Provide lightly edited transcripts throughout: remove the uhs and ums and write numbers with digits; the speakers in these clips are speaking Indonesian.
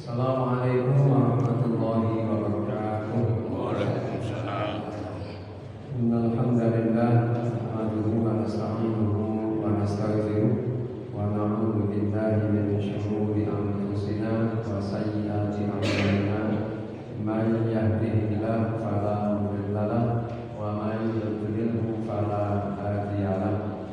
Assalamualaikum warahmatullahi wabarakatuh. Waalaikumsalam. Innal hamdalillah nahmaduhu wa nasta'inuhu wa nastaghfiruh wa na'udzu billahi min shururi anfusina wa sayyiati a'malina. Man yahdihillahu fala mudilla lahu wa man yudlilhu fala hadiya lahu.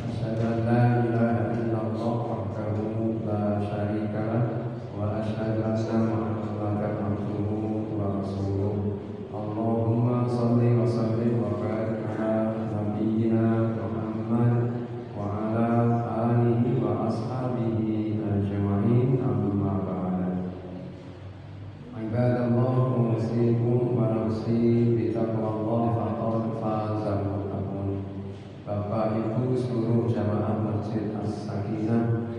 Asyhadu an la ilaha illallah wahdahu la syarika lahu wa asyhadu anna Muhammadan abduhu wa rasuluh. Allahumma shalli wa sallim wa barik ala nabiyyina Muhammad wa ala alihi wa ashabihi ajma'in, amma ba'd. Ibadallah, usikum wa nafsi bi taqwallah faqad fazal muttaqun. Bapak Ibu seluruh jamaah Masjid As-Sakinah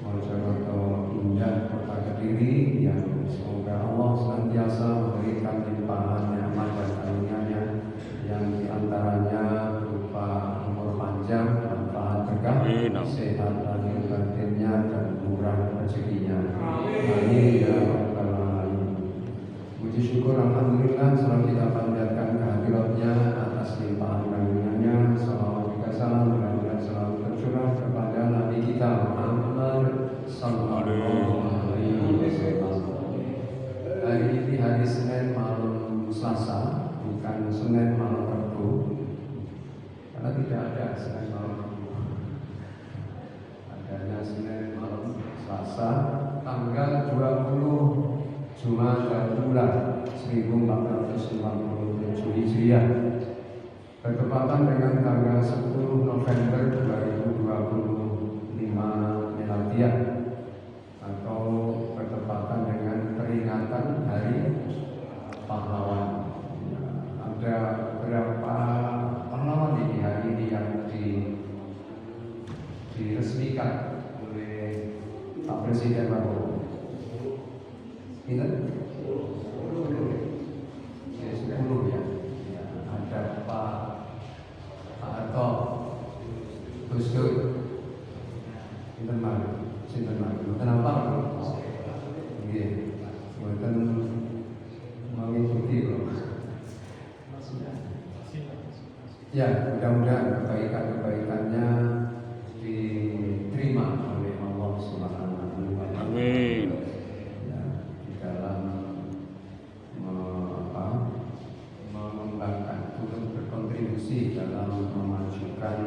Mojokerto Indah Kota Kediri, yang semoga Allah senantiasa memberikan limpahan nikmat dan karunia-Nya, yang diantaranya berupa umur panjang, manfaat berkah, sehat lahir batinnya, dan murah rezekinya. Amin ya rabbal alamin. Puji syukur alhamdulillah selalu kita panjatkan kehadiratnya atas limpahan karunia-Nya. Salawat juga salam mudah-mudahan selalu tercurah kepada Nabi kita Muhammad sallallahu alaihi wasallam. Hari ini hari Senin malam Selasa, bukan Senin malam Rabu, karena tidak ada Senin malam Rabu. Adanya Senin malam Selasa, tanggal 20 Jumadil Ula 1457 Hijriah, bertepatan dengan tanggal 10 November 2025 Miladiah, atau bertepatan dengan peringatan Hari Pahlawan. Ada beberapa pahlawan di hari ini yang diresmikan oleh Pak Presiden Prabowo. Ini 10 ya. Ada Pak Harto, Gus Dur, Sinten kenapa? Iya, bukan mengikuti loh. Ya, mudah-mudahan kebaikan-kebaikannya diterima oleh Allah Subhanahu wa Ta'ala. Amin. Ya, di dalam mengembangkan, turut berkontribusi dalam memajukan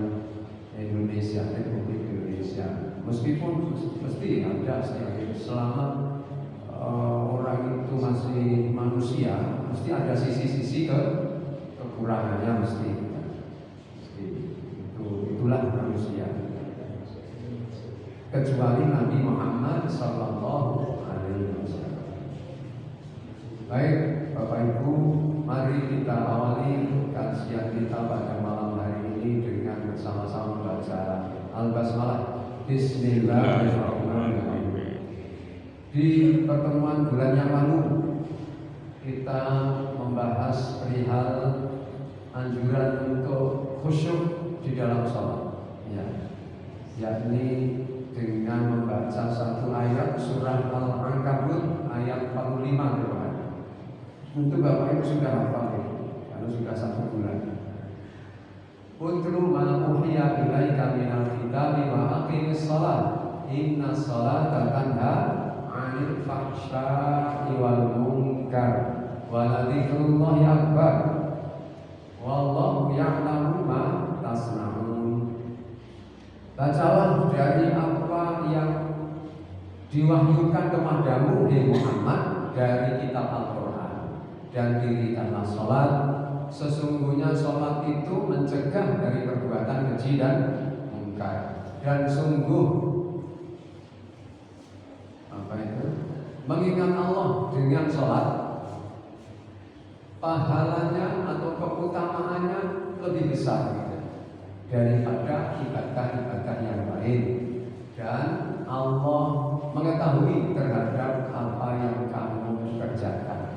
Indonesia, Republik Indonesia. Meskipun mesti ada selama orang itu masih manusia, mesti ada sisi-sisi kekurangannya, mesti. Itulah manusia. Kecuali Nabi Muhammad sallallahu alaihi wasallam. Baik, Bapak Ibu, mari kita awali kajian kita pada malam hari ini dengan bersama-sama membaca Al-Basmalah. Bismillahirrahmanirrahim. Di pertemuan bulan yang lalu kita membahas perihal anjuran untuk khusyuk di dalam sholat, ya, yakni dengan membaca satu ayat surah Al-Ankabut ayat 45. Untuk Bapak Ibu sudah hafal ya, karena sudah 1 bulan. Utlu ma uhiya ilaika minal kitabi wa aqimis shalah inna sholata tanha 'anil fahsya'i wal munkar wa ladzikrullahi akbar wallahu ya'lamu ma tasna'un. Bacalah dari apa yang diwahyukan kepadamu Muhammad dari kitab Al-Quran, dan dirikanlah sholat. Sesungguhnya sholat itu mencegah dari perbuatan keji dan mungkar, dan sungguh mengingat Allah dengan sholat, pahalanya atau keutamaannya lebih besar daripada ibadah-ibadah yang lain, dan Allah mengetahui terhadap apa yang kamu kerjakan.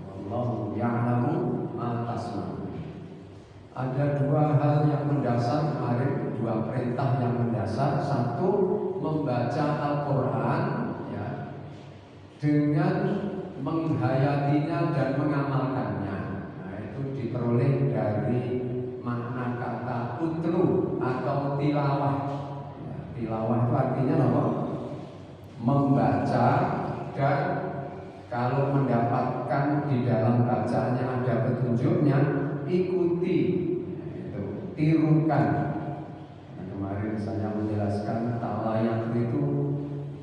Allahu ya'lamu ma tasna'un. Ada 2 hal yang mendasar kemarin, 2 perintah yang mendasar. 1, membaca Al-Quran, ya, dengan menghayatinya dan mengamalkannya. Nah, itu diperoleh dari makna kata utlu atau tilawah. Ya, tilawah itu artinya apa? Membaca, dan kalau mendapatkan di dalam bacaannya ada petunjuknya, ikuti, itu, tirukan. Nah, kemarin saya menjelaskan talayaq itu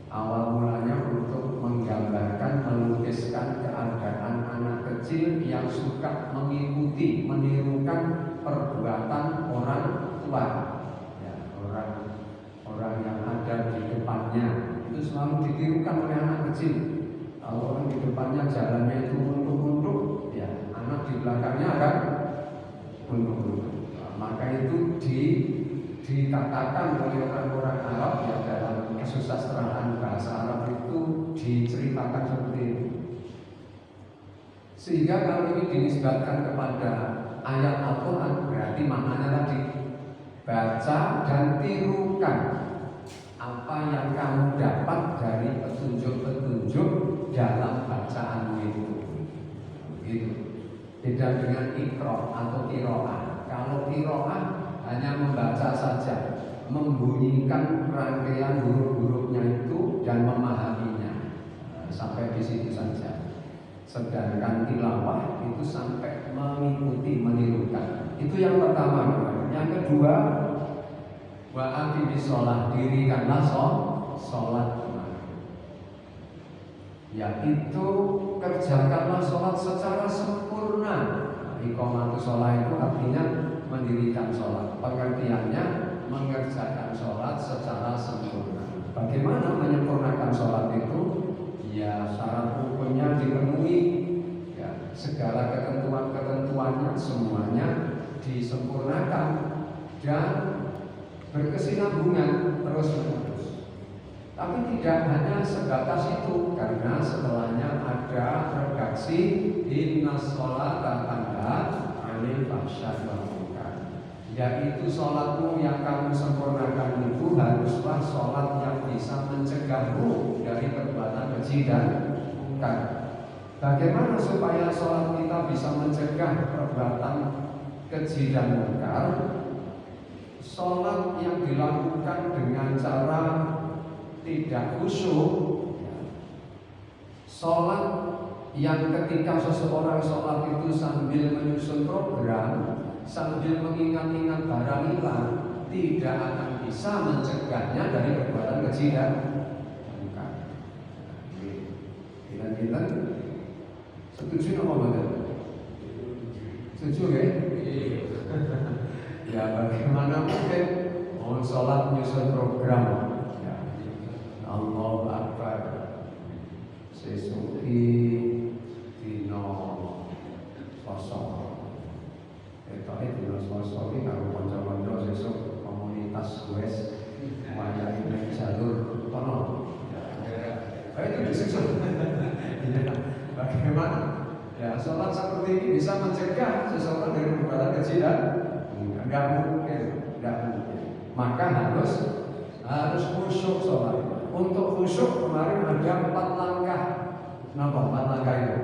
awal mulanya untuk menggambarkan, melukiskan keadaan anak kecil yang suka mengikuti, menirukan perbuatan orang tua, ya, orang yang ada di depannya itu selalu ditirukan oleh anak kecil. Kalau orang di depannya jalannya itu mundur-mundur, ya anak di belakangnya akan mundur-mundur. Nah, maka itu dikatakan oleh orang-orang Arab, ya, dalam kesusastraan bahasa Arab itu diceritakan seperti itu. Sehingga kalau ini dinisbatkan kepada ayat Al-Quran, berarti maknanya tadi baca dan tirukan apa yang kamu dapat dari petunjuk-petunjuk dalam bacaanmu itu. Gitu. Beda dengan ikro atau kiroah. Kalau kiroah hanya membaca saja, membunyikan rangkaian huruf-hurufnya itu dan memahaminya, sampai di situ saja. Sedangkan tilawah itu sampai mengikuti, menirukan. Itu yang pertama. Yang kedua, wa aqimis shalah, dirikanlah sholat, yaitu kerjakanlah sholat secara sempurna. Iqamatus shalah itu artinya mendirikan sholat. Pengertiannya mengerjakan sholat secara sempurna. Bagaimana menyempurnakan sholat itu? Ya, syarat rukunnya dipenuhi, ya, segala ketentuan-ketentuannya semuanya disempurnakan dan berkesinambungan terus-menerus. Tapi tidak hanya sebatas itu, karena setelahnya ada redaksi innas sholata tanha 'anil fahsya'i wal munkar, yaitu sholatmu yang kamu sempurnakan itu haruslah sholat yang bisa mencegahmu dari perbuatan keji dan munkar. Bagaimana supaya sholat kita bisa mencegah perbuatan keji dan munkar? Sholat yang dilakukan dengan cara tidak khusyuk, sholat yang ketika seseorang sholat itu sambil menyusun program, sambil mengingat-ingat barang hilang, tidak akan bisa mencegahnya dari perbuatan keji dan munkar. Kita setuju apa enggak? Setuju ya? Ya, bagaimana mungkin sholat menyusun program, ya, Allahu Akbar sesuki dino sosok dino sosok ini kalau konco-konco sesuk komunitas wes wayang ning jalur kono, itu disusun. Bagaimana? Ya, sholat seperti ini bisa mencegah seseorang dari perbuatan keji dan enggak mungkin. Maka harus khusyuk sholat. Untuk khusyuk kemarin ada 4 langkah. Kenapa 4 langkah itu?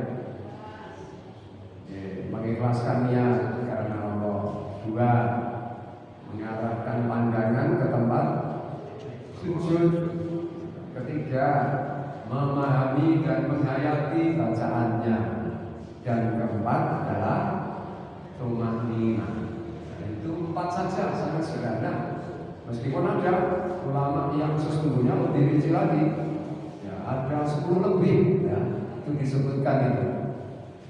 Mengikhlaskan niat karena Allah. 2, mengarahkan pandangan ke tempat sujud. 3, memahami dan menghayati bacaannya. Dan 4 adalah tumanina. Itu 4 saja, sangat sederhana. Meskipun ada ulama yang sesungguhnya lebih rinci lagi, ya, ada 10 lebih, ya, itu disebutkan itu.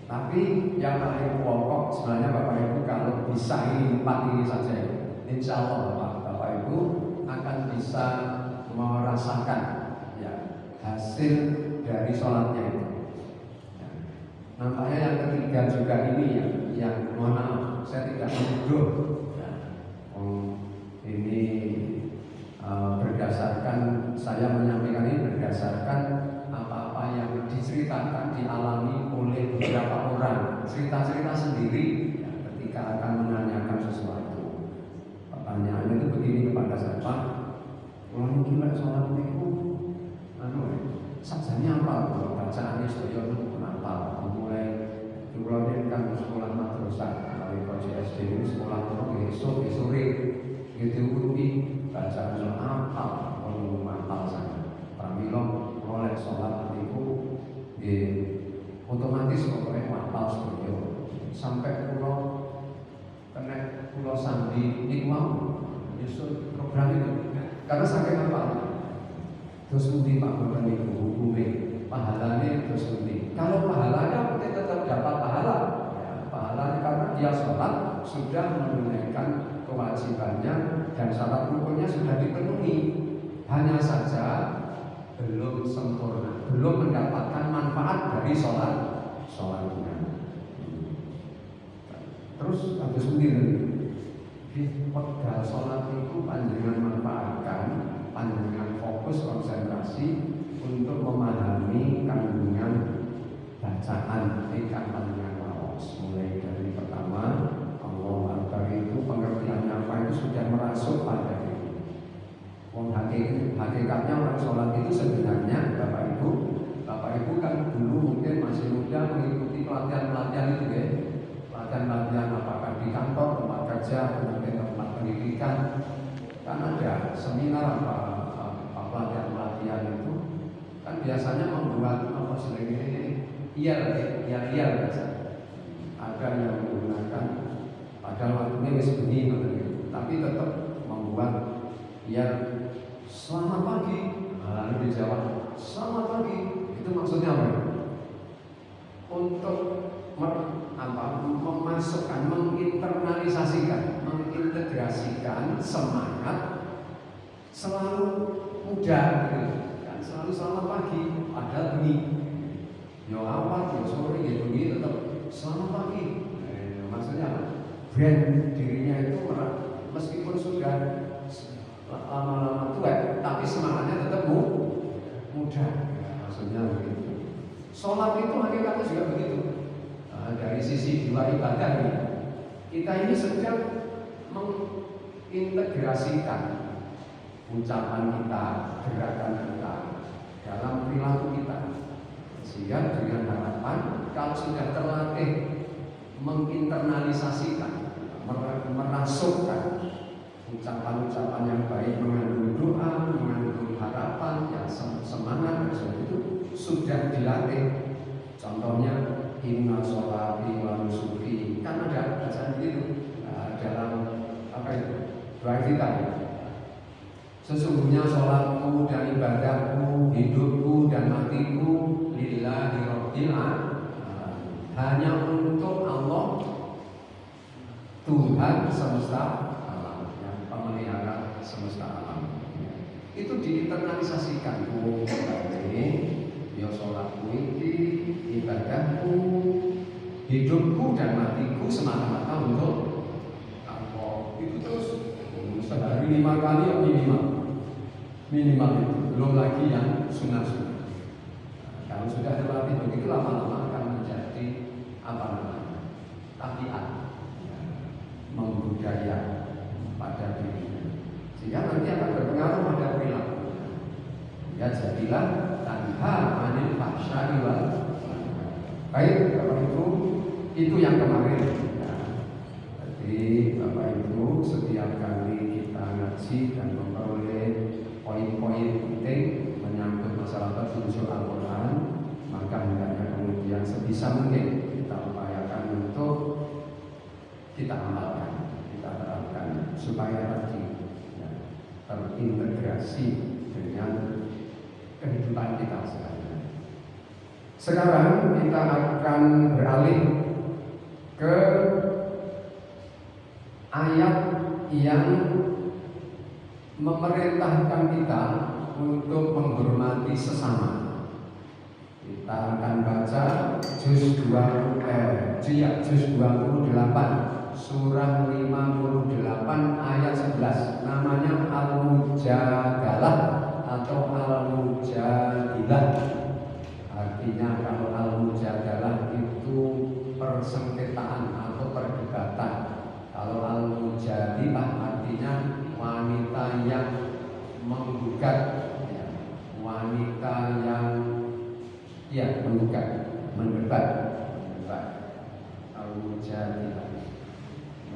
Tapi yang paling pokok sebenarnya Bapak Ibu kalau bisa ini 4 ini saja, insya Allah Bapak Ibu akan bisa merasakan, ya, hasil dari sholatnya itu. Ya. Nampaknya yang ketiga juga ini yang mohon maaf, saya tidak menuduh. Ini berdasarkan, saya menyampaikan ini berdasarkan apa-apa yang diceritakan, dialami oleh beberapa orang, cerita-cerita sendiri, ya, ketika akan menanyakan sesuatu. Pertanyaan itu begini kepada saya, Pak, kalau gila sholat itu sajanya apa? Kalau baca SD ini sekolah esok sore gitu uti bacaan apa kalau mantap sana pramila oleh sholat itu otomatis pokoknya mantap seperti sampai pulau sandi ini mau justru program itu karena sampai apa terus uti Pak Bapak itu hukumnya pahalanya terus uti kalau pahalanya mungkin tetap dapat pahala pahalanya karena dia sholat sudah menunaikan kewajibannya dan syarat rukunnya sudah dipenuhi, hanya saja belum sempurna, belum mendapatkan manfaat dari sholatnya. Terus habis sendiri di pedal sholat itu panjangan manfaatkan, panjangan fokus konsentrasi untuk memahami kandungan bacaan ikan panjangan lawas mulai dari pertama Allah Akbar itu pengertiannya apa itu sudah merasuk pada diri. Hakikatnya orang sholat itu sebenarnya Bapak Ibu kan dulu mungkin masih muda mengikuti pelatihan itu ya, pelatihan apakah di kantor, tempat kerja, mungkin tempat pendidikan, kan ada seminar pelatihan itu kan biasanya membuat apa sebenarnya iya ada yang menggunakan padahal waktunya wis bengi tapi tetap membuat biar selamat pagi lalu dijawab selamat pagi itu maksudnya apa? Untuk memasukkan, mengintegrasikan semangat selalu muda gitu. Kan selalu selamat pagi padahal bengi yo awal yo sore yo bengi tetap selamat pagi maksudnya apa? Brand dirinya itu meskipun sudah lama-lama tua tapi semangatnya tetap muda maksudnya begitu. Sholat itu hakikatnya juga begitu. Dari sisi jiwa ibadah ini kita ini sedang mengintegrasikan ucapan kita, gerakan kita dalam perilaku kita sehingga dengan harapan kalau sudah terlatih menginternalisasikan, merasukkan ucapan-ucapan yang baik mengandung doa, mengandung harapan, yang semangat dan sebagainya itu sudah dilatih. Contohnya inna sholati wa nusuki kan ada bacaan itu dalam apa itu doa kita. Sesungguhnya sholatku dan ibadahku, hidupku dan matiku lillahi rabbil alamin, hanya untuk Allah Tuhan semesta alam, yang pemelihara semesta alam. Itu diinternalisasikan. Ini ya sholatku ini, ibadahku, hidupku dan matiku semata-mata untuk Allah. Itu terus sehari 5 kali ya minimal itu, belum lagi yang sunnah-sunnah. Kalau sudah terlatih begitu lama-lama akan menjadi apa namanya tabiat, membudaya pada dirinya, sehingga nanti akan berpengaruh pada perilaku. Ya jadilah tanha anil fahsya'i wal baik Bapak Ibu, itu yang kemarin. Jadi Bapak Ibu setiap kali kita ngaji dan memperoleh poin-poin penting menyangkut masalah petunjuk Al-Quran, maka hendaknya kemudian sebisa mungkin kita upayakan untuk kita amalkan, kita terapkan supaya tadi terintegrasi dengan kehidupan kita sehari-hari. Sekarang kita akan beralih ke ayat yang memerintahkan kita untuk menghormati sesama. Kita akan baca juz 28 surah 58 ayat 11, namanya Al-Mujadalah atau Al-Mujadilah. Artinya kalau Al-Mujadalah itu persengketaan atau perdebatan. Kalau Al-Mujadilah artinya wanita yang menggugat, wanita yang mendebat. Al-Mujadilah.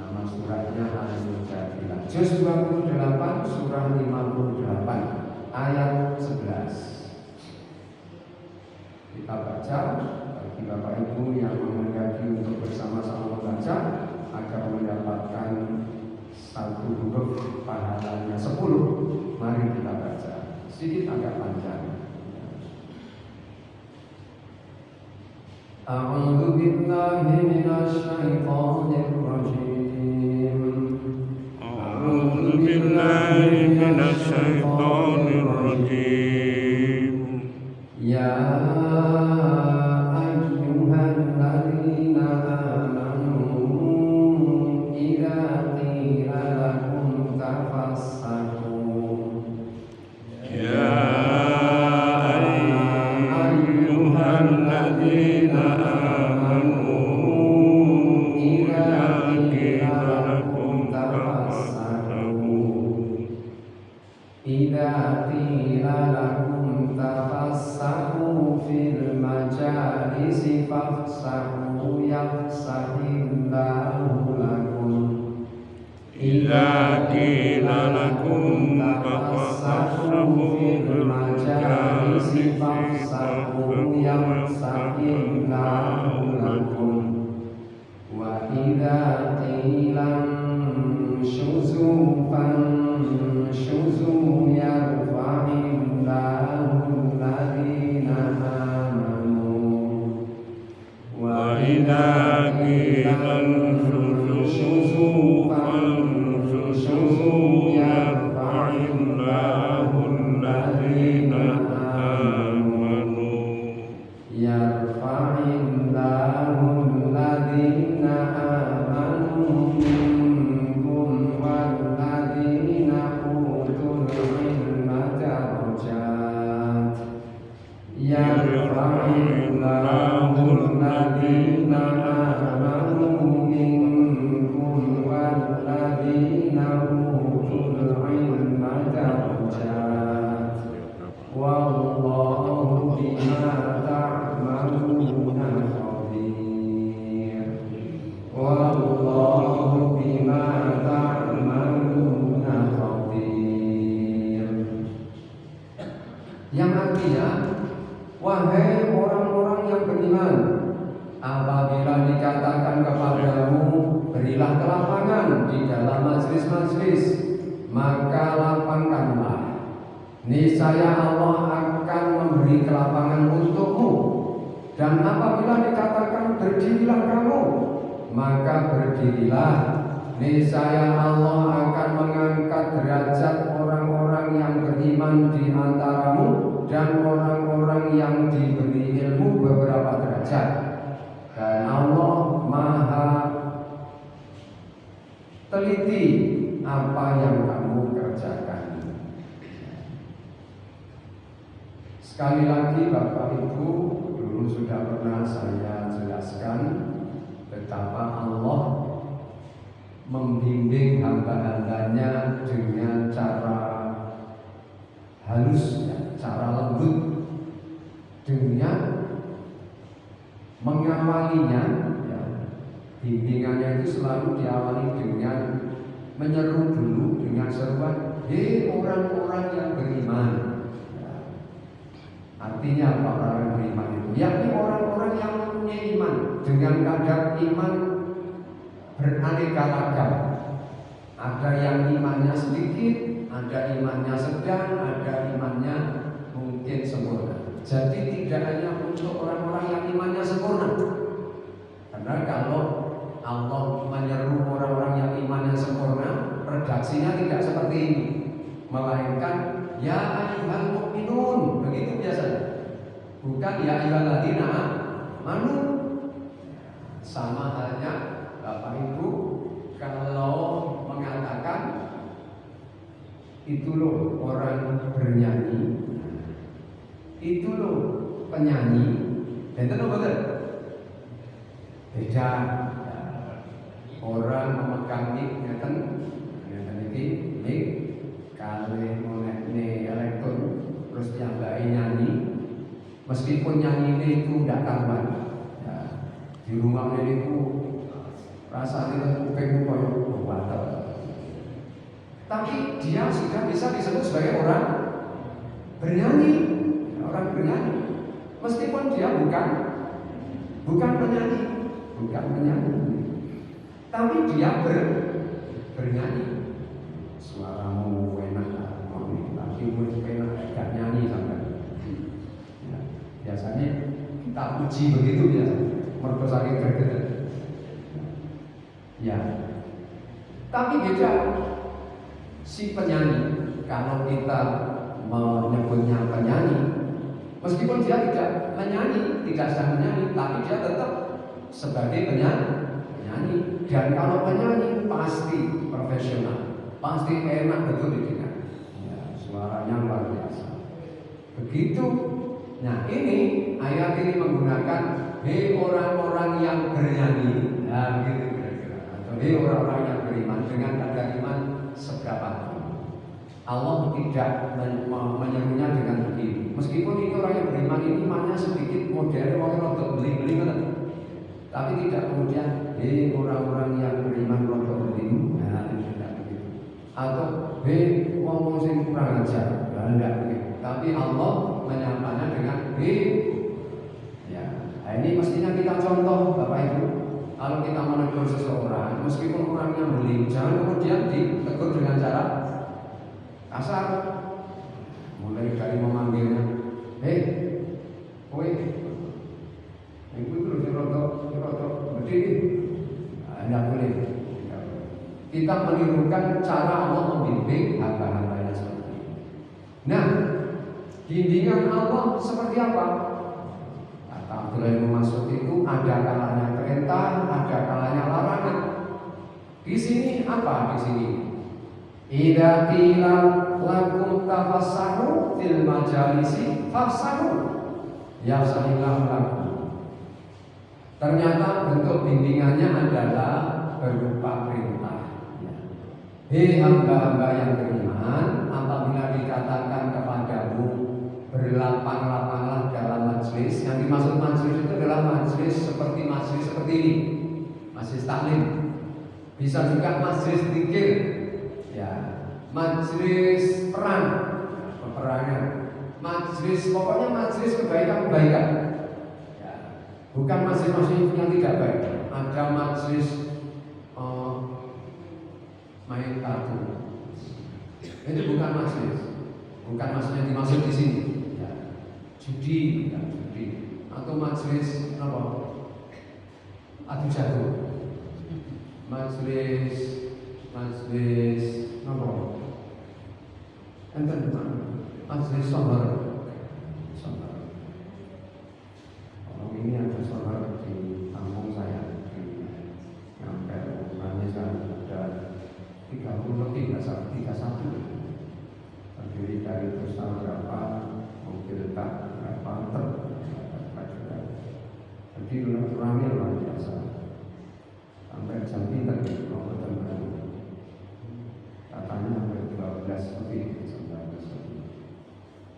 Nama suratnya Al-Mujadilah. Juz 28 surah 58 ayat 11. Kita baca bagi Bapak Ibu yang menghendaki untuk bersama-sama membaca agar mendapatkan satu huruf pahalanya 10. Mari kita baca. Sedikit agak panjang. A'udzu billahi minasy syaithanir rajim. A'udzu billahi minasy syaithanir rajim. Ya ayyuhalladzina amanu idza qila lakum tafassahu Idza qila lakum tafassahu fil majalisi fafsahu yafsahillahu lakum. Idza qila lakum tafassahu fil majalisi fafsahu yafsahillahu lakum. Wa idza qila shuzu fanshuzu yarfa'illahu alladhina amanu. Wa idza qila shuzu fanshuzu yarfa'illahu alladhina amanu. Yarfa'illahu alladhina amanu minkum walladhina utul ilma darajat. Yarfa'illahu alladhina amanu minkum walladhina utul ilma darajat. Wallahu bima ta'maluna khabir. Wallahu bima ta'maluna khabir. Yang artinya, wahai orang-orang yang beriman, apabila dikatakan kepadamu berilah kelapangan di dalam majlis-majlis, maka lapangkanlah. Niscaya Allah akan memberi kelapangan untukmu. Dan apabila dikatakan berdirilah kamu, maka berdirilah. Niscaya Allah akan mengangkat derajat orang-orang yang beriman di antaramu dan orang-orang yang diberi ilmu beberapa derajat. Dan Allah Maha teliti apa yang kamu kerjakan. Sekali lagi Bapak Ibu, dulu sudah pernah saya jelaskan betapa Allah membimbing hamba-hambanya dengan cara halus, cara lembut, dengan mengawalinya. Bimbingannya itu selalu diawali dengan menyeru dulu dengan seruan, "Hei orang-orang yang beriman." Artinya apa orang beriman itu? Yakni orang-orang yang mempunyai iman dengan kadar iman beraneka ragam. Ada yang imannya sedikit, ada imannya sedang, ada imannya mungkin sempurna. Jadi tidak hanya untuk orang-orang yang imannya sempurna. Karena kalau Allah menyeru orang-orang yang imannya sempurna, redaksinya tidak seperti ini, melainkan ya ayyuhal mu'minun, begitu biasanya. Bukan ya ayyuhalladzina amanu. Sama halnya Bapak Ibu kalau mengatakan itu loh orang bernyanyi, itu loh penyanyi, dan itu betul. Beda. Orang memegang mic, ngeten iki mic kali mengenai elektron, terus diambai nyanyi, meskipun nyanyi itu tidak karuan. Ya, di rumah ini itu rasanya kupingmu koyo wadah. Tapi dia sudah bisa disebut sebagai orang bernyanyi, meskipun dia bukan penyanyi, tapi dia bernyanyi. Suaramu enak, tapi enak gak nyanyi sampai. Ya, biasanya kita puji begitu biasanya, mergo saking greget. Ya, tapi beda si penyanyi. Kalau kita menyebutnya penyanyi, meskipun dia tidak menyanyi, tidak sedang menyanyi, tapi dia tetap sebagai penyanyi. Dan kalau penyanyi pasti profesional, pasti enak betul didengar. Ya, suaranya luar biasa. Begitu. Nah, ini ayat ini menggunakan hei orang-orang yang bernyanyi. Nah, begitu kira-kira. Atau hei orang-orang yang beriman dengan kadar iman seberapa. Allah tidak menyerunya dengan begini. Meskipun ini orang yang beriman ini imannya sedikit modern, orang untuk beli-beli kan. Tapi tidak kemudian hei orang-orang yang beriman untuk beli. Nah, itu tidak begitu. Atau hei wong sing kurang ajar. Nah, tidak begitu. Tapi Allah menyapanya dengan hei. Ya, nah ini mestinya kita contoh Bapak Ibu. Kalau kita menegur seseorang, meskipun orangnya beli, jangan kemudian ditegur dengan cara kasar, mulai dari memanggilnya, hei, kowe, itu terus rotok, berdiri, tidak boleh. Kita menirukan cara Allah membimbing hamba-hambanya seperti ini. Nah, bimbingan Allah seperti apa? Kata Abdullah bin Mas'ud itu ada kalanya perintah, ada kalanya larangan. Di sini apa? Di sini idza qila lakum tafassahu fil majalisi fafsahu yafsahillahu lakum. Ternyata bentuk bimbingannya adalah berupa perintah. Hei hamba-hamba yang beriman, apabila dikatakan kepadamu berlapang-lapanglah dalam majelis. Yang dimaksud majelis itu adalah majelis seperti ini, majelis taklim. Bisa juga majelis zikir. Ya, majelis perang, peperangan, majelis, pokoknya majelis kebaikan-kebaikan. Ya, bukan majelis yang tidak baik. Ada majelis main kartu, itu bukan majelis, bukan majelis yang dimaksud di sini. Ya, judi, atau majelis apa? Adu jago, majelis apa? Enten majelis sohor. Kalau ini ada sohor di kampung saya, di Ngampel, bukannya saya ada 30 lebih, 31 terdiri dari perusahaan berapa, mobil tak berapa, jadi kurangnya luar biasa sampai jam pinter katanya sampai 12 lebih.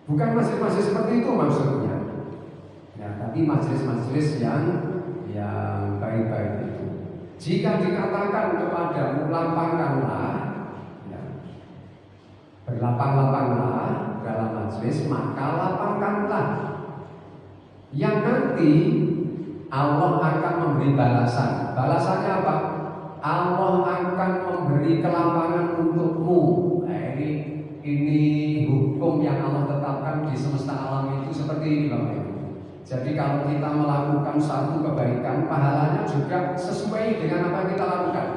Bukan majelis-majelis seperti itu maksudnya ya, tapi majelis-majelis yang baik-baik itu. Jika dikatakan kepadamu lapangkanlah, ya, berlapang-lapanglah dalam majelis, maka lapangkanlah. Yang nanti Allah akan memberi balasan. Balasannya apa? Allah akan memberi kelapangan untukmu. Nah, ini hukum yang Allah tetapkan di semesta alam itu seperti ini, Bapak Ibu. Jadi kalau kita melakukan satu kebaikan, pahalanya juga sesuai dengan apa yang kita lakukan.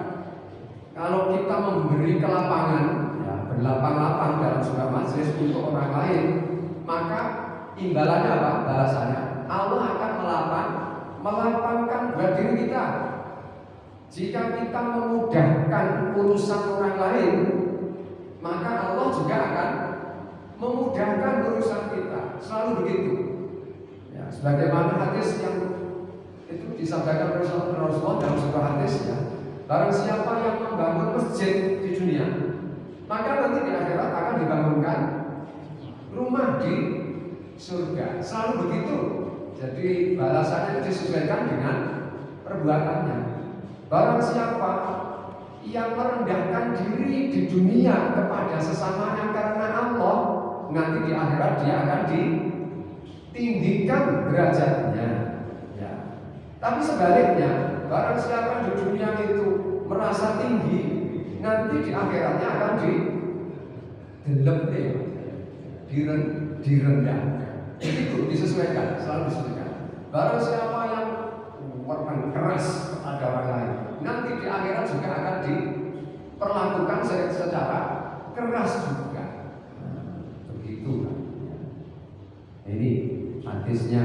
Kalau kita memberi kelapangan, ya, berlapang-lapang dalam sebuah majelis untuk orang lain, maka imbalannya apa? Balasannya Allah akan melapangkan buat diri kita. Jika kita memudahkan urusan orang lain, maka Allah juga akan memudahkan urusan kita. Selalu begitu. Ya, sebagaimana hadis yang itu disampaikan Rasulullah dalam sebuah hadis, ya, barang siapa yang membangun masjid di dunia, maka nanti di akhirat akan dibangunkan rumah di surga. Selalu begitu. Jadi balasannya disesuaikan dengan perbuatannya. Barang siapa yang merendahkan diri di dunia kepada sesamanya karena Allah, nanti di akhirat dia akan ditinggikan derajatnya. Ya. Tapi sebaliknya, barang siapa di dunia itu merasa tinggi, nanti di akhiratnya akan direndahkan. Itu disesuaikan, selalu disesuaikan. Barang siapa yang keras kepada orang lain, nanti di akhirat juga akan diperlakukan secara keras juga. Begitu. Ini hadisnya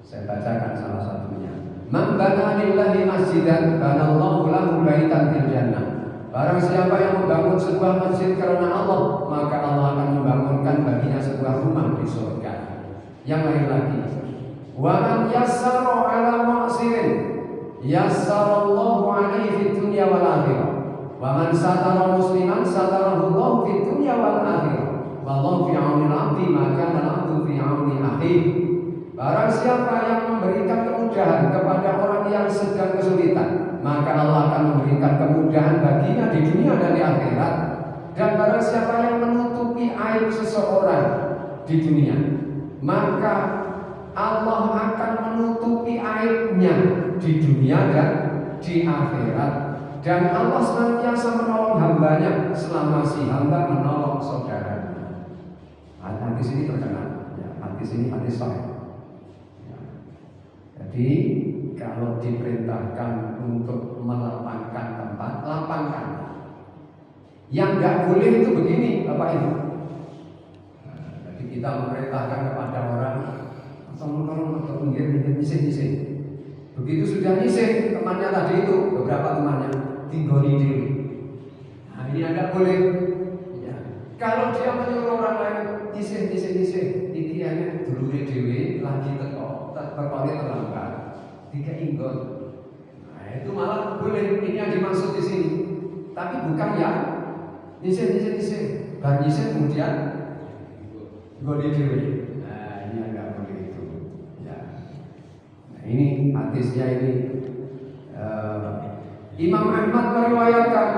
saya bacakan salah satunya. Man bana lillahi masjidan banallahu lahu baitan fil jannah. Barang siapa yang membangun sebuah masjid karena Allah, maka Allah akan membangunkan baginya sebuah rumah di surga. Yang lain lagi, wa man yassara ala ma'sirin yassarallahu alaihi fid dunya wal akhirah. Wa man satara musliman satarahu Allah fid dunya wal akhirah. Wallahu fi 'aunil 'abdi ma kana al-'abdu fi 'auni akhihi. Barang siapa yang memberikan kemudahan kepada orang yang sedang kesulitan, maka Allah akan memberikan kemudahan baginya di dunia dan di akhirat. Dan barang siapa yang menutupi aib seseorang di dunia, maka Allah akan menutupi aibnya di dunia dan di akhirat. Dan Allah senantiasa menolong hambanya selama si hamba menolong saudaranya. Hadis ini terkenal. Hadis ini hadis sahih. Jadi kalau diperintahkan untuk melapangkan tempat, lapangkan. Yang nggak boleh itu begini, Bapak Ibu. Jadi kita memerintahkan kepada orang, tolong nyisih. Begitu sudah nyisih temannya tadi itu, beberapa temannya tinggoni diri. Nah ini agak boleh. Ya. Kalau dia menyuruh orang lain nyisih, iki ane dulure dhewe lagi terkoni terlambat, tiga inggon. Nah itu malah boleh. Ini yang dimaksud di sini. Tapi bukan yang nyisih. Bar nyisih kemudian nggone dhewe. Nah ini agak boleh itu. Ya. Nah ini hadisnya ini Imam Ahmad meriwayatkan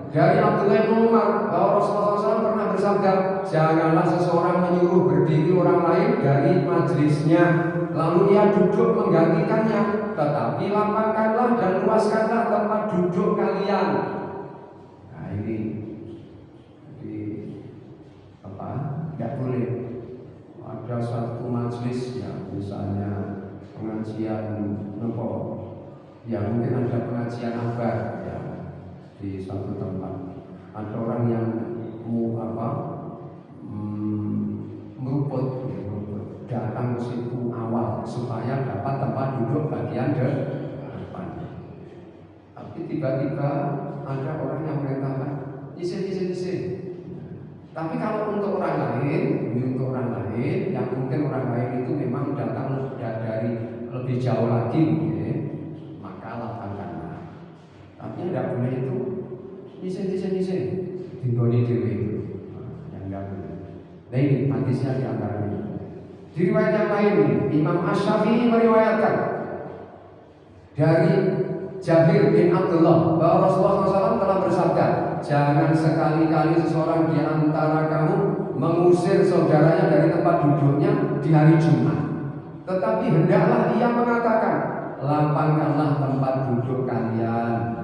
dari Abdullah bin Umar bahwa Rasulullah SAW pernah bersabda, janganlah seseorang menyuruh berdiri orang lain dari majelisnya, lalu ia duduk menggantikannya, tetapi lapangkanlah dan luaskanlah tempat duduk kalian. Nah ini apa? Tidak boleh ada satu majelis ya, misalnya pengajian ya mungkin ada pengajian akbar ya di suatu tempat, ada orang yang meruput datang ke situ awal supaya dapat tempat duduk bagian depan. Tapi tiba-tiba ada orang yang merintahkan isi. Tapi kalau untuk orang lain, yang mungkin orang lain itu memang datang dari lebih jauh lagi mungkin, maka lapangkanlah. Tapi tidak boleh itu isi tinggoni dewe itu, yang tidak boleh. Nah ini hadisnya di antaranya. Di riwayat yang lain Imam Asy-Syafi'i meriwayatkan dari Jabir bin Abdullah bahwa Rasulullah SAW telah bersabda, jangan sekali-kali seseorang di antara kamu mengusir saudaranya dari tempat duduknya di hari Jumat. Tetapi hendaklah ia mengatakan, lapangkanlah tempat duduk kalian.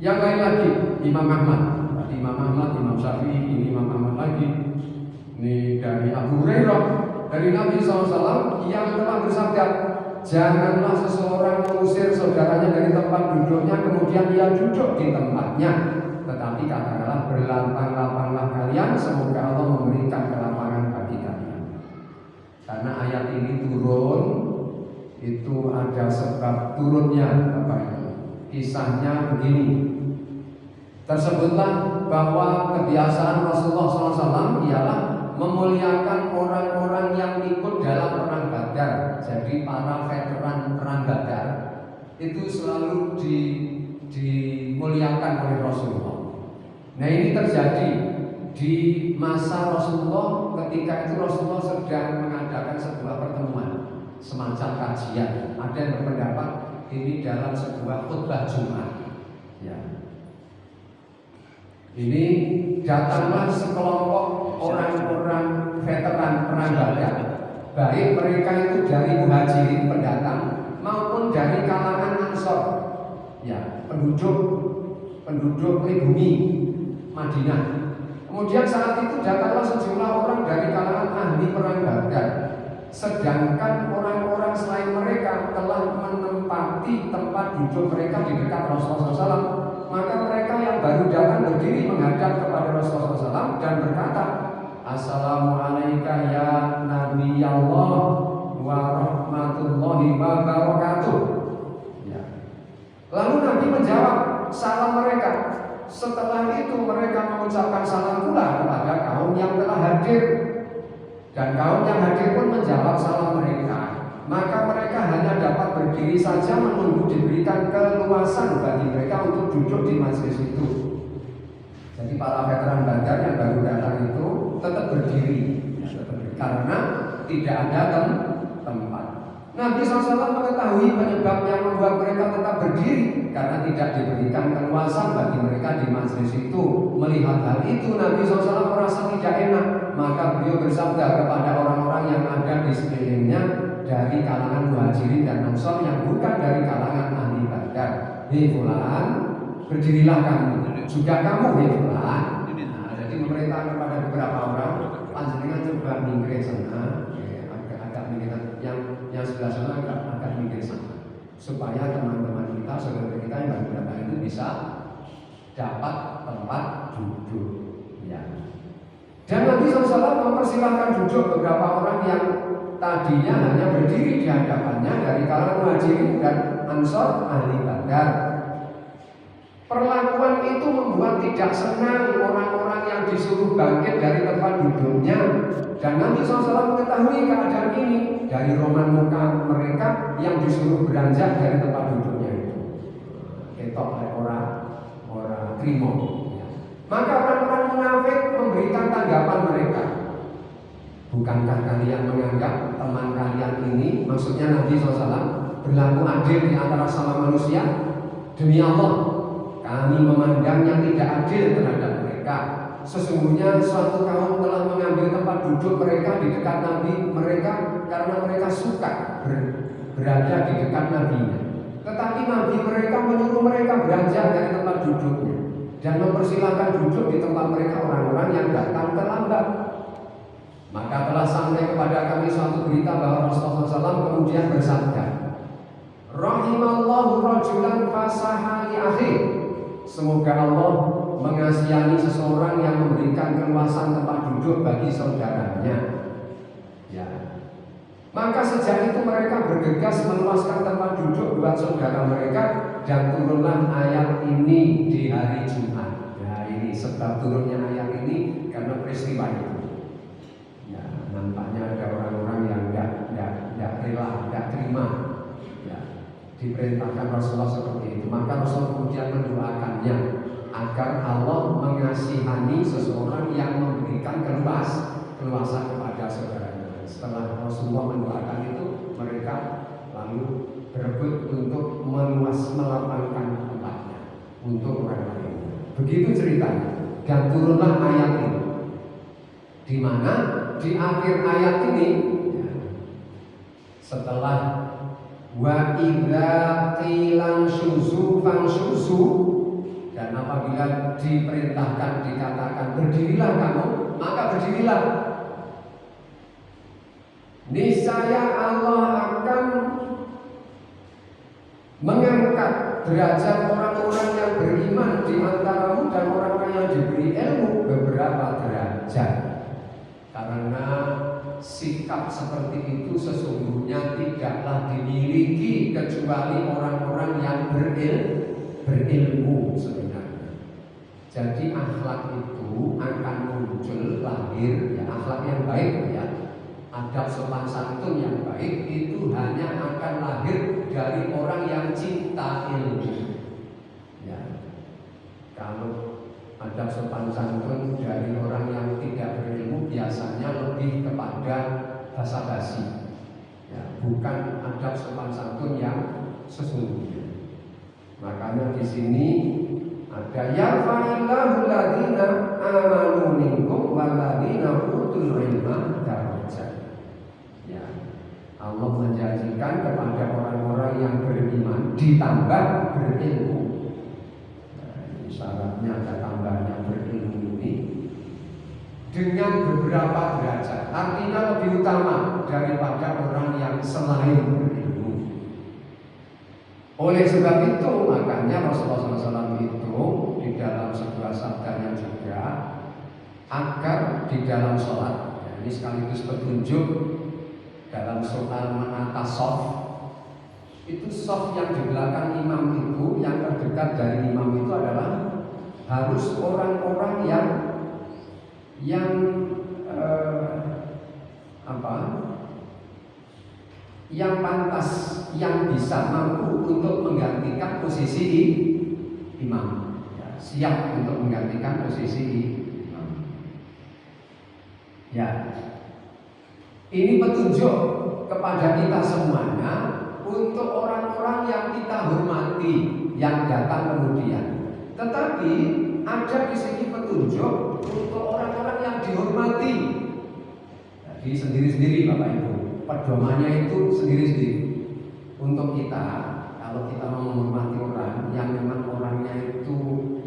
Yang lain lagi Imam Ahmad, Imam Syafi'i, ini Imam Ahmad lagi. Ini dari Abu Hurairah dari Nabi SAW yang telah bersabda, janganlah seseorang mengusir saudaranya dari tempat duduknya kemudian ia duduk di tempatnya, tetapi katakanlah berlapang-lapanglah kalian, semoga Allah memberikan kelapangan bagi kalian. Karena ayat ini turun itu ada sebab turunnya Bapak Ibu. Kisahnya begini. Tersebutlah bahwa kebiasaan Rasulullah SAW ialah memuliakan orang-orang yang ikut dalam perang Badar. Jadi para veteran perang Badar itu selalu dimuliakan oleh Rasulullah. Nah ini terjadi di masa Rasulullah, ketika itu Rasulullah sedang mengadakan sebuah pertemuan. semacam kajian. Ada yang berpendapat ini dalam sebuah khutbah Jumat. Ya. Ini datanglah sekelompok orang-orang veteran perang Badar, baik mereka itu dari muhajirin pendatang maupun dari kalangan Ansor, ya, penduduk pribumi Madinah. Kemudian saat itu datanglah sejumlah orang dari kalangan ahli perang Badar. Sedangkan orang-orang selain mereka telah menempati tempat duduk mereka di dekat Rasulullah SAW. Maka mereka yang baru datang berdiri menghadap kepada Rasulullah SAW dan berkata, Assalamualaikum ya Nabi Allah wa rahmatullahi wa barakatuh. Ya. Lalu Nabi menjawab salam mereka. Setelah itu mereka mengucapkan salam pula kepada kaum yang telah hadir. Dan kaum yang hadir pun menjawab salam mereka. Maka mereka hanya dapat berdiri saja menunggu diberikan keluasan bagi mereka untuk duduk di majelis itu. Jadi para veteran Badar yang baru datang itu tetap berdiri, karena tidak ada tempat. Nabi SAW mengetahui penyebab yang membuat mereka tetap berdiri, karena tidak diberikan keluasan bagi mereka di majelis itu. Melihat hal itu, Nabi SAW merasa tidak enak. Maka beliau bersabda kepada orang-orang yang ada di sekelilingnya dari kalangan muhajirin dan ansor yang bukan dari kalangan ahli Badar. Hei fulan, berdirilah kamu. Juga kamu, hei fulan. Nah, jadi memerintahkan kepada beberapa orang, panjenengan coba minggir sana, agak minggir, yang sebelah sana agak minggir sana, supaya teman-teman kita, saudara kita yang baru datang itu bisa dapat tempat duduk. Ya. Dan Nabi SAW mempersilahkan duduk beberapa orang yang tadinya hanya berdiri di hadapannya dari kalangan muhajirin dan ansor ahli Badar. Perlakuan itu membuat tidak senang orang-orang yang disuruh bangkit dari tempat duduknya. Dan Nabi SAW mengetahui keadaan ini dari roman muka mereka yang disuruh beranjak dari tempat duduknya itu. Ketok oleh orang krimo. Maka orang-orang munafik memberikan tanggapan mereka. Bukankah kalian menganggap teman kalian ini, maksudnya Nabi SAW, berlaku adil di antara sama manusia? Demi Allah, kami memandangnya tidak adil terhadap mereka. Sesungguhnya suatu kaum telah mengambil tempat duduk mereka di dekat Nabi mereka karena mereka suka berada di dekat Nabi-Nya. Tetapi Nabi mereka menyuruh mereka beranjak dari tempat duduknya dan mempersilahkan duduk di tempat mereka orang-orang yang datang terlambat. Maka telah sampai kepada kami suatu berita bahwa Rasulullah SAW kemudian bersabda, Rahimallahu rajulan fasaha li akhi. Semoga Allah mengasihani seseorang yang memberikan keluasan tempat duduk bagi saudaranya. Ya. Maka sejak itu mereka bergegas meluaskan tempat duduk buat saudara mereka. Dan turunlah ayat ini di hari Jumat. Ya, ini sebab turunnya ayat ini karena peristiwa itu. Ya, nampaknya ada orang-orang yang tidak rela, tidak terima. Ya, diperintahkan Rasulullah seperti itu. Maka Rasul kemudian mendoakannya agar Allah mengasihani seseorang yang memberikan keluasan kepada saudaranya. Setelah Rasulullah mendoakan itu, mereka lalu berebut untuk melapangkan tempatnya untuk orang lain. Begitu ceritanya. Dan turunlah ayat ini, di mana di akhir ayat ini, ya, setelah wa idza qilan syuzu fansyuzu, dan apabila diperintahkan dikatakan berdirilah kamu, maka berdirilah. Niscaya Allah akan mengangkat derajat orang-orang yang beriman di antaramu dan orang-orang yang diberi ilmu beberapa derajat. Karena sikap seperti itu sesungguhnya tidaklah dimiliki kecuali orang-orang yang berilmu sebenarnya. Jadi akhlak itu akan muncul lahir, ya, akhlak yang baik, ya, adab sopan santun yang baik itu hanya akan lahir dari orang yang cinta ilmu. Ya. Kalau adab sopan santun dari orang yang tidak berilmu biasanya lebih kepada basa-basi. Ya. bukan adab sopan santun yang sesungguhnya. Makanya di sini ada yarfa'illahu alladziina aamanu minkum walladziina utul ilma darajat. Ya, Allah menjanjikan kepada orang-orang yang beriman ditambah berilmu. Nah, ini syaratnya ada tambahnya berilmu ini dengan beberapa derajat. Artinya lebih utama daripada orang yang selain berilmu. Oleh sebab itu makanya Rasulullah SAW itu di dalam sebuah sabdanya juga agar di dalam sholat, ya, ini sekaligus petunjuk dalam soal menata soft. Itu soft yang di belakang imam itu, yang terdekat dari imam itu adalah harus orang-orang yang yang pantas, yang bisa mampu untuk menggantikan posisi imam, ya, siap untuk menggantikan posisi imam. Ya, ini petunjuk kepada kita semuanya untuk orang-orang yang kita hormati yang datang kemudian. Tetapi ada di sini petunjuk untuk orang-orang yang dihormati. Jadi sendiri-sendiri Bapak Ibu. Pedomannya itu sendiri-sendiri. Untuk kita, kalau kita mau menghormati orang yang memang orangnya itu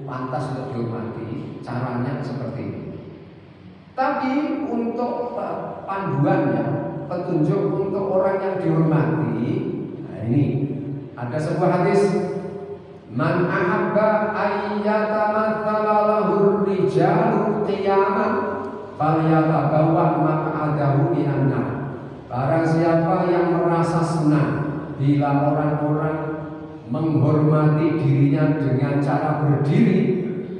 pantas untuk dihormati, caranya seperti ini. Tapi untuk panduannya, petunjuk untuk orang yang dihormati, nah ini ada sebuah hadis, man ahabba ayyatamatsala lahu rijalu qiyaman falyatabawwa maq'adahu minan nar. Barang siapa yang merasa senang bila orang-orang menghormati dirinya dengan cara berdiri,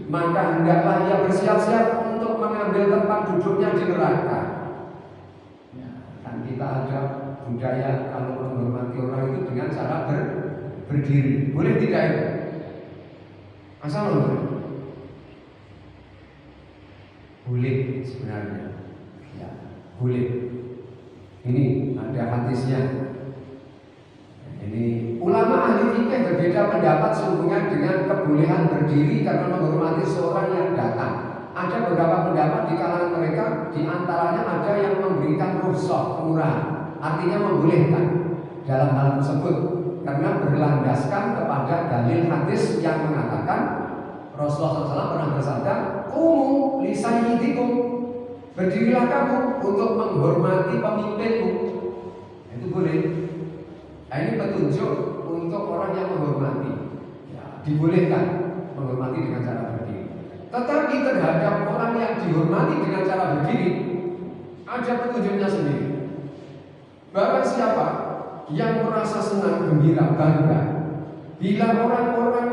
maka hendaklah ia bersiap-siap untuk mengambil tempat duduknya di neraka. Ya, kan kita ada budaya kalau menghormati orang itu dengan cara berdiri. Boleh tidak itu? Asal boleh. Boleh sebenarnya. Ya, boleh. Ini ada hadisnya. Ini ulama ahli fikih berbeda pendapat sehubungan dengan kebolehan berdiri karena menghormati seorang yang datang. Ada beberapa pendapat di kalangan mereka, di antaranya ada yang memberikan rukhsah, kemurahan, artinya membolehkan dalam hal tersebut karena berlandaskan kepada dalil hadis yang mengatakan Rasulullah SAW pernah bersabda, "Qumu li sayyidikum." Berdirilah kamu untuk menghormati pemimpinmu. Itu boleh. Nah, ini petunjuk untuk orang yang menghormati. Ya, dibolehkan menghormati dengan cara berdiri. Tetapi terhadap orang yang dihormati dengan cara berdiri, ada petunjuknya sendiri. Barang siapa yang merasa senang, gembira, bangga bila orang-orang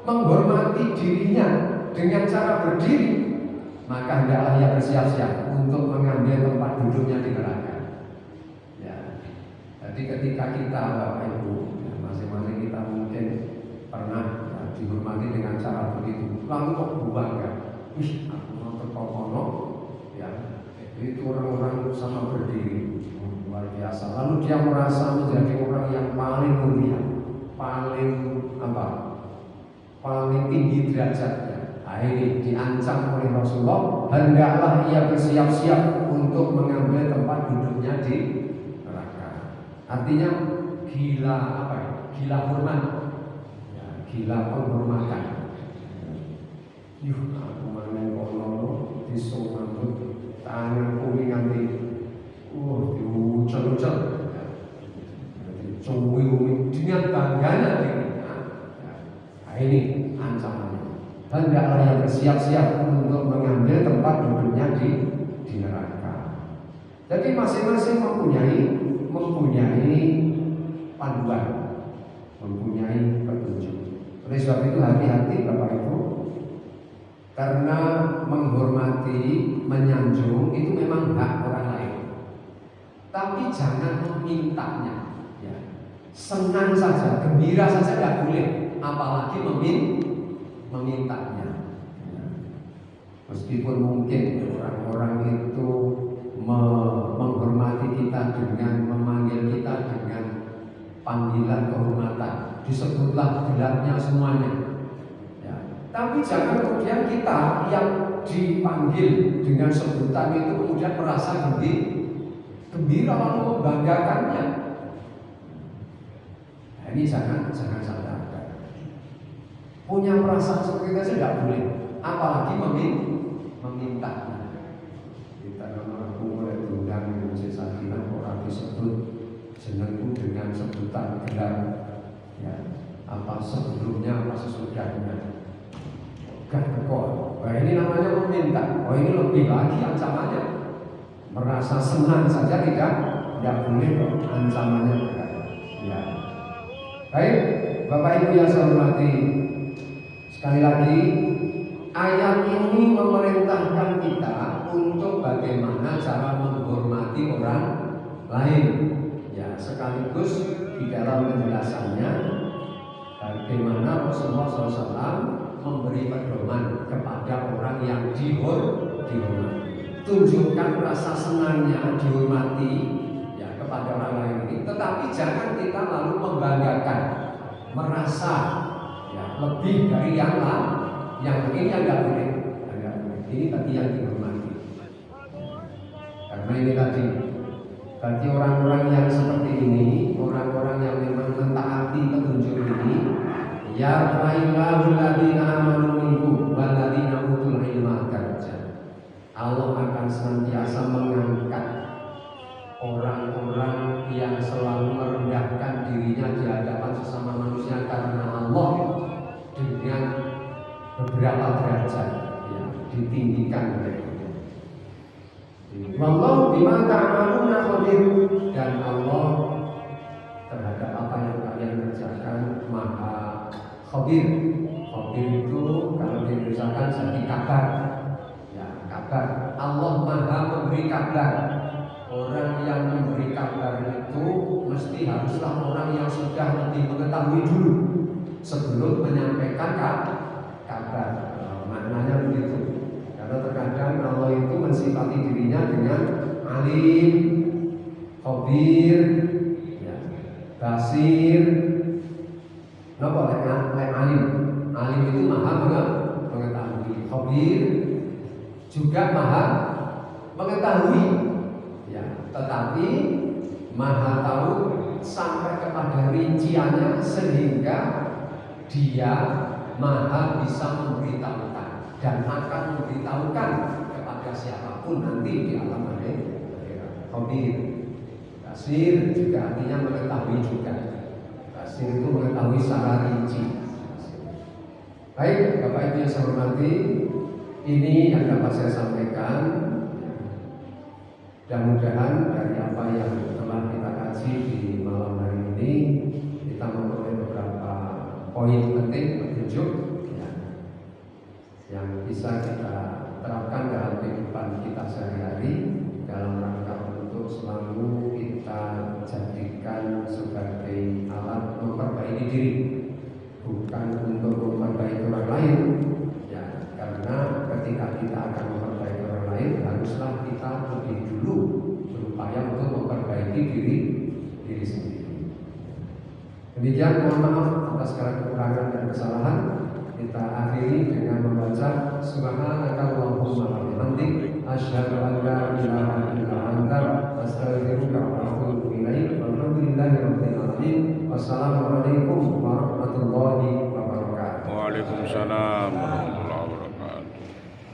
menghormati dirinya dengan cara berdiri, maka hendaklah ia bersiap-siap untuk mengambil tempat duduknya di neraka. Ya, jadi ketika kita Bapak Ibu, ya, masing-masing kita mungkin pernah ya, dihormati dengan cara begitu, lalu kok bangga, aku mau terkokono, ya, itu orang-orang sama berdiri, luar biasa. Lalu dia merasa menjadi orang yang paling mulia, paling tinggi derajatnya. Nah, ini diancam oleh Rasulullah, hendaklah ia bersiap-siap untuk mengambil tempat duduknya di neraka. Artinya gila apa ya? Gila hormat, ya, gila penghormatan. Yuh, aku manen kono disomambut tangan kuwi nganti diucel-ucel. Cuwi dengan bangganya ini. Nah, ini ancamannya. Hendaklah yang bersiap-siap untuk mengambil tempat duduknya di neraka. Jadi masing-masing mempunyai panduan, mempunyai petunjuk. Oleh sebab itu hati-hati Bapak Ibu, karena menghormati, menyanjung itu memang hak orang lain. Tapi jangan memintanya. Ya. Senang saja, gembira saja tidak boleh, apalagi memintanya. Meskipun mungkin orang-orang itu menghormati kita dengan memanggil kita dengan panggilan kehormatan, disebutlah gelarnya semuanya. Ya. Tapi jangan kemudian kita yang dipanggil dengan sebutan itu kemudian merasa gembira lalu membanggakannya. Nah, ini jangan sampai ada. Punya perasaan seperti itu saja tidak boleh, apalagi meminta. Kita nama aku mulai diundang di Masjid Sakinah orang disebut jenengku dengan sebutan gelar, ya, apa sebelumnya apa sesudahnya. Gak kok. Nah, ini namanya meminta. Oh, ini lebih lagi ancamannya. Merasa senang saja tidak boleh kok ancamannya. Ya. Baik, Bapak Ibu yang saya hormati, sekali lagi ayat ini memerintahkan kita untuk bagaimana cara menghormati orang lain. Ya, sekaligus di dalam penjelasannya bagaimana Rasulullah SAW memberi pedoman kepada orang yang dihormati. Tunjukkan rasa senangnya dihormati ya kepada orang lain ini, tetapi jangan kita lalu membanggakan, merasa ya lebih dari yang lain. Yang ini tidak boleh. Ini tadi yang dihormati. Karena ini tadi bagi orang-orang yang seperti ini, orang-orang yang memang mentaati petunjuk ini, ya fa'illahu ladina amanu minkum waladina utul ilma darajat. Allah akan senantiasa mengangkat orang-orang yang selalu merendahkan dirinya di hadapan sesama manusia karena Allah dengan beberapa derajat, ya, ditinggikan mereka. Wallahu bima ta'maluna khabir, dan Allah terhadap apa yang kalian kerjakan maha khabir. Khabir itu kalau diusahakan jadi kabar. Ya, kabar. Allah maha memberi kabar. Orang yang memberi kabar itu mesti haruslah orang yang sudah lebih mengetahui dulu sebelum menyampaikan kabar. Maknanya begitu. Karena terkadang Allah itu mensifati dirinya dengan alim, khabir, ya, basir. Kenapa alim? Alim itu maha mengetahui. Khabir juga maha mengetahui. Ya, tetapi maha tahu sampai kepada rinciannya sehingga dia maha bisa memberitahukan dan akan memberitahukan kepada siapapun nanti di alam akhirat. Khabir, basir juga artinya mengetahui juga. Basir itu mengetahui secara rinci. Baik, Bapak Ibu yang saya hormati, ini yang dapat saya sampaikan. Mudah-mudahan dari apa yang telah kita kaji di malam hari ini, kita memperoleh beberapa poin penting petunjuk ya, yang bisa kita terapkan dalam kehidupan kita sehari-hari dalam rangka untuk selalu kita jadikan sebagai alat memperbaiki diri, bukan untuk memperbaiki orang lain ya, karena ketika kita akan memperbaiki orang lain haruslah kita lebih dulu berupaya untuk memperbaiki diri sendiri. Demikian, mohon maaf atas segala kekurangan dan kesalahan. Kita akhiri dengan membaca Subhanakallahumma wa bihamdik asyhadu an la ilaha illa anta astaghfiruka wa atubu ilaik. Walhamdulillahirabbil alamin. Wassalamualaikum